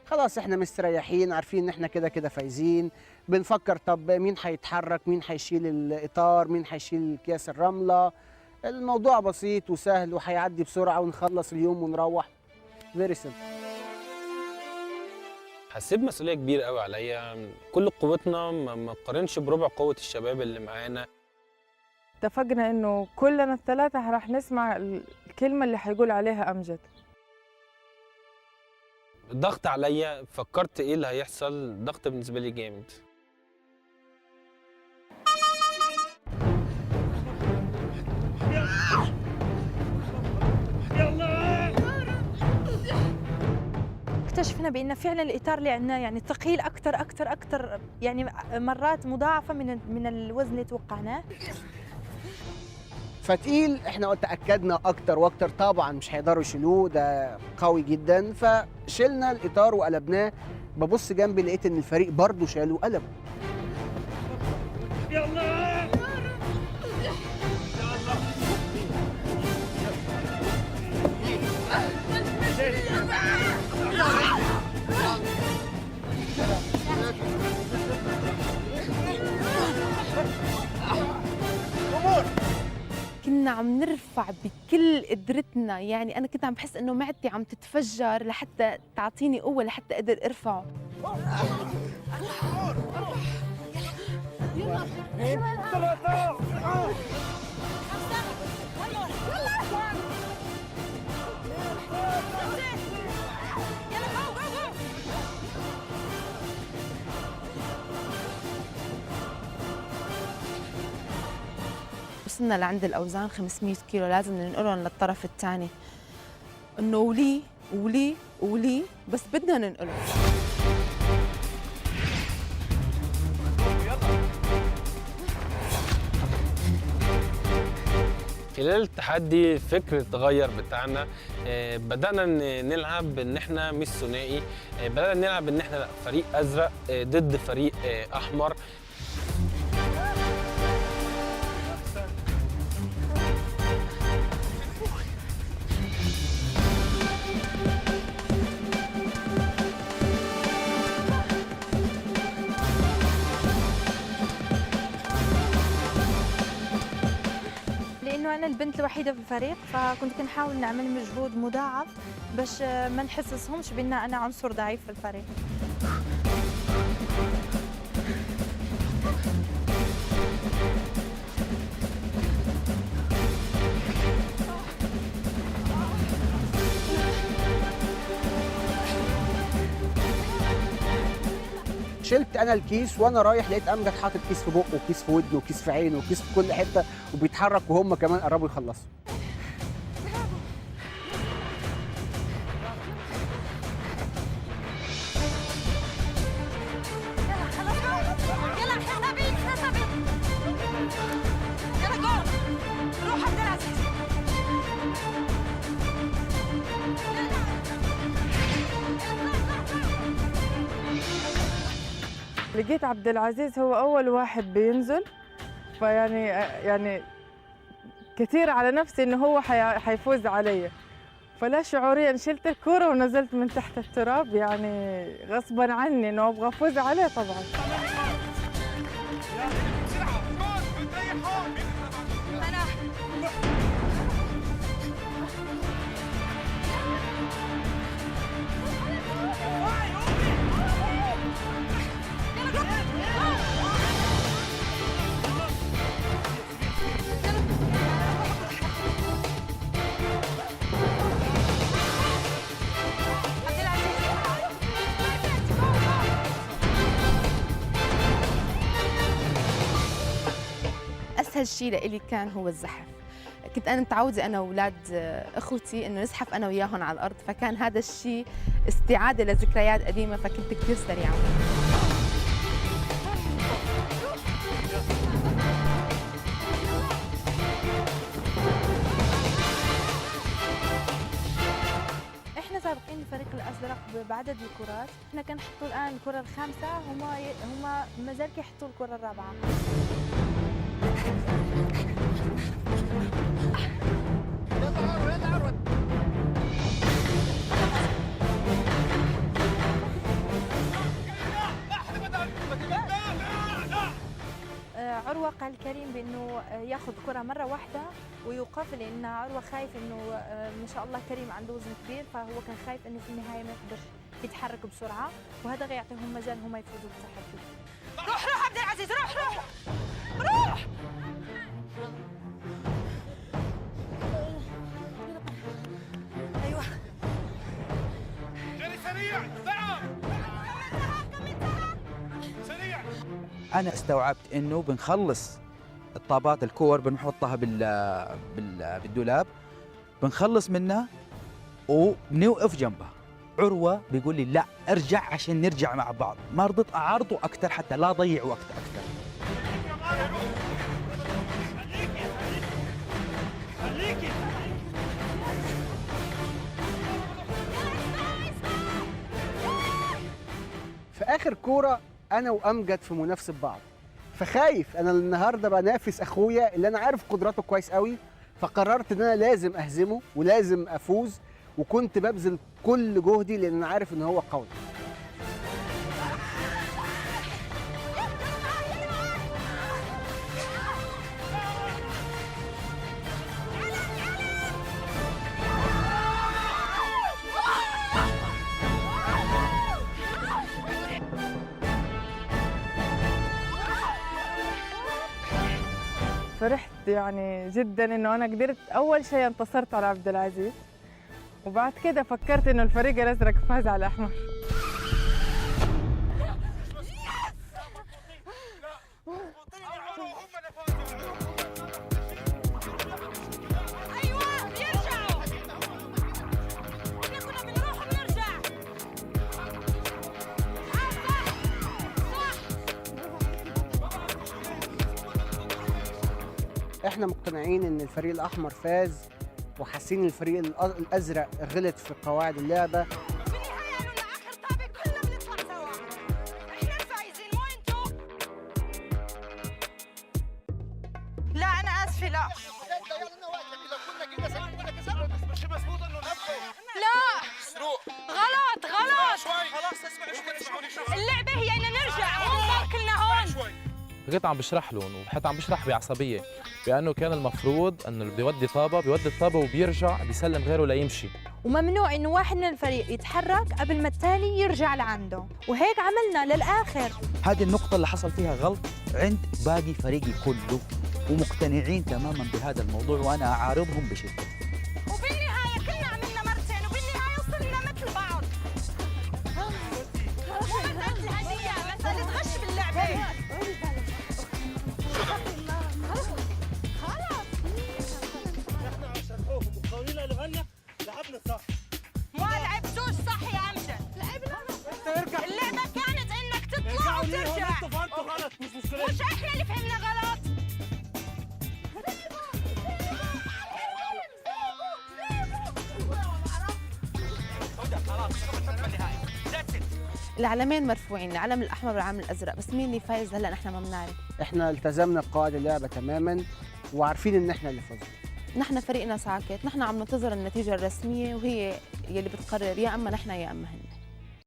خلاص احنا مستريحين، عارفين ان احنا كده كده فايزين. بنفكر طب مين هيتحرك، مين هيشيل الاطار، مين هيشيل اكياس الرمله. الموضوع بسيط وسهل وهيعدي بسرعه ونخلص اليوم ونروح. فيري سيمبل. حسيت مسؤوليه كبيره قوي عليا. كل قوتنا ما تقارنش بربع قوه الشباب اللي معانا. اتفقنا انه كلنا الثلاثه راح نسمع الكلمه اللي هيقول عليها امجد. الضغط عليا، فكرت ايه اللي هيحصل. الضغط بالنسبه لي جامد. اكتشفنا بأن فعلا الإطار اللي عندنا يعني ثقيل أكثر يعني مرات مضاعفة من الوزن اللي توقعناه. فتقيل، احنا تاكدنا اكتر واكتر طبعا مش هيقدروا يشيلوه، ده قوي جدا. فشلنا الاطار وقلبناه. ببص جنبي لقيت ان الفريق برضه شالوا وقلبوا. كنا عم نرفع بكل قدرتنا، يعني أنا كنت عم بحس إنه معدتي عم تتفجر لحتى تعطيني قوة لحتى أقدر أرفعه. وصلنا لعند الأوزان 500 كيلو، لازم ننقلهم للطرف الثاني. إنه ولي بس بدنا ننقله. خلال التحدي فكر التغير بتاعنا. بدأنا نلعب ان احنا مش ثنائي. بدأنا نلعب ان احنا فريق ازرق ضد فريق احمر. لأنه أنا البنت الوحيدة في الفريق، فكنت نحاول نعمل مجهود مضاعف باش ما نحسسهمش بأن أنا عنصر ضعيف في الفريق. شلت انا الكيس وانا رايح لقيت امجد حاطط كيس في بقه وكيس في ودنه وكيس في عينه وكيس في كل حته وبيتحرك، وهم كمان قربوا يخلصوا. لقيت عبد العزيز هو اول واحد بينزل، فيعني كثير على نفسي انه هو حيفوز علي. فلا شعوريا شلت الكرة ونزلت من تحت التراب، يعني غصبا عني انه ابغى افوز عليه طبعا. أسهل شيء لإلي كان هو الزحف. كنت أنا متعودة أنا وأولاد أخوتي إنه نزحف أنا وياهم على الأرض، فكان هذا الشيء استعادة لذكريات قديمة، فكنت كثير سريعة. احنا سابقين الفريق الازرق بعدد الكرات، احنا كنحطوا الان الكره الخامسه، هما مازال كيحطوا الكره الرابعه. عروة قال كريم بأنه ياخذ كرة مرة واحدة ويوقف، لأن عروة خايف أنه ما شاء الله كريم عنده وزن كبير، فهو كان خايف أنه في النهاية ما يقدرش يتحرك بسرعة، وهذا غيعطيهم مجال هم يفوزوا بالتحدي. روح عبد العزيز، روح. ايوه جري سريع سريع. انا استوعبت انه بنخلص الطابات الكور بنحطها بالدولاب، بنخلص منها وبنوقف جنبها. عروه بيقول لي لا ارجع عشان نرجع مع بعض، ما رضيت اعارضه اكثر حتى لا اضيع وقت اكثر. في اخر كوره انا وامجد في منافسه بعض، فخايف انا النهارده بنافس اخويا اللي انا عارف قدراته كويس قوي، فقررت ان انا لازم اهزمه ولازم افوز، وكنت ببذل كل جهدي لان انا عارف ان هو قوي. فرحت يعني جدا انه انا قدرت. اول شيء انتصرت على عبد العزيز، وبعد كده فكرت انه الفريق الازرق فاز على الاحمر. احنا مقتنعين ان الفريق الاحمر فاز، وحاسين الفريق الازرق غلط في قواعد اللعبه. في النهاية قالوا لنا آخر طابق كلنا بنطلع سوا، احنا الفايزين مو انتو. لا أنا آسفة، لا غلط اللعبة هي إن نرجع ونضل كلنا هون. كنت عم بشرح لهم، وحتى عم بشرح بعصبيه بانه كان المفروض انه اللي بده يودي الطابه وبيرجع بيسلم غيره ليمشي، وممنوع انه واحد من الفريق يتحرك قبل ما الثاني يرجع لعنده، وهيك عملنا للاخر. هذه النقطه اللي حصل فيها غلط عند باقي فريقي كله، ومقتنعين تماما بهذا الموضوع وانا اعارضهم بشده. وبالنهاية كلنا عملنا مرتين، وبالنهاية وصلنا مثل بعض. مو مسألة الهدية، مسألة غش باللعبة. ما لعبتوش صح يا امجد. اللعبة كانت انك تطلع وترجع، مش احنا اللي فهمنا غلط. العلمين مرفوعين، العلم الاحمر والعلم الازرق، بس مين اللي فايز هلا نحن ما بنعرف. احنا التزمنا بقواعد اللعبه تماما، وعارفين ان احنا اللي فزنا. نحن فريقنا ساكت، نحن عم ننتظر النتيجه الرسميه وهي يلي بتقرر يا اما نحن يا اما هن.